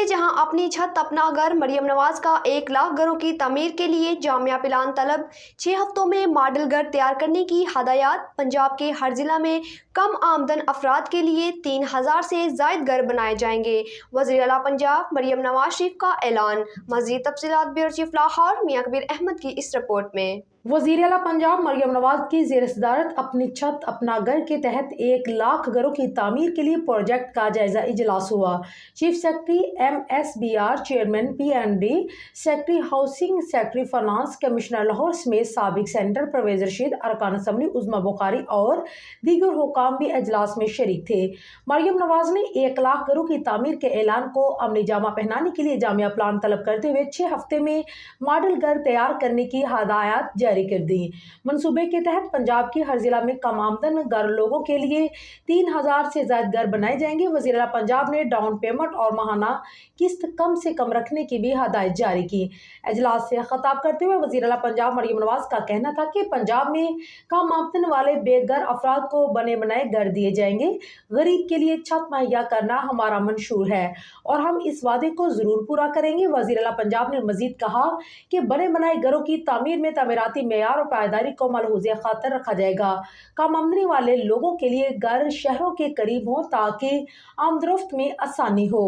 जहां अपनी छत अपना घर मरियम नवाज का 1 लाख घरों की तामीर के लिए जामिया प्लान तलब, 6 हफ्तों में मॉडल घर तैयार करने की हदायत। पंजाब के हर जिला में कम आमदन अफराद के लिए 3000 से जायद घर बनाए जाएंगे। वज़ीर आला पंजाब मरियम नवाज शरीफ का ऐलान। मज़ीद तफसीलात ब्यूरो चीफ लाहौर मियां कबीर अहमद की इस रिपोर्ट में। वज़ीर आला पंजाब मरियम नवाज की ज़ेर सदारत अपनी छत अपना घर के तहत 1 लाख घरों की तामीर के लिए प्रोजेक्ट का जायजा इजलास हुआ। Chief secretary MSBR, chairman PND, secretary housing, secretary finance, commissioner Lahore समेत साबिक सेंटर परवेज रशीद, अरकान असम्बली उज़्मा बुखारी और दीगर हुकाम भी इजलास में शरीक थे। मरियम नवाज ने 1 लाख घरों की तामीर के ऐलान को अमली जामा पहनाने के लिए जामिया प्लान तलब करते हुए 6 हफ्ते में मॉडल घर तैयार करने की हदायत जारी कर दी। मंसूबे के तहत पंजाब के हर जिला में कम आमदन घर लोगों के लिए 3000 से ज्यादा घर बनाए जाएंगे। वज़ीर आला पंजाब ने डाउन पेमेंट और माहाना किस्त कम से कम रखने की भी हदायत जारी की। इजलास से खिताब करते हुए वज़ीर आला पंजाब मरियम नवाज का कहना था कि पंजाब में कम आमदन वाले बेघर अफराद को बने बनाए घर दिए जाएंगे। गरीब के लिए छत मुहैया करना हमारा मंशूर है और हम इस वादे को जरूर पूरा करेंगे। वज़ीर आला पंजाब ने मजीद कहा कि बने बनाए घरों की तामीर में तमीराती मेयार और पायदारी को मलहूज़े खातर रखा जाएगा। कम आमदनी वाले लोगों के लिए घर शहरों के करीब हो ताकि आमदरफ्त में आसानी हो।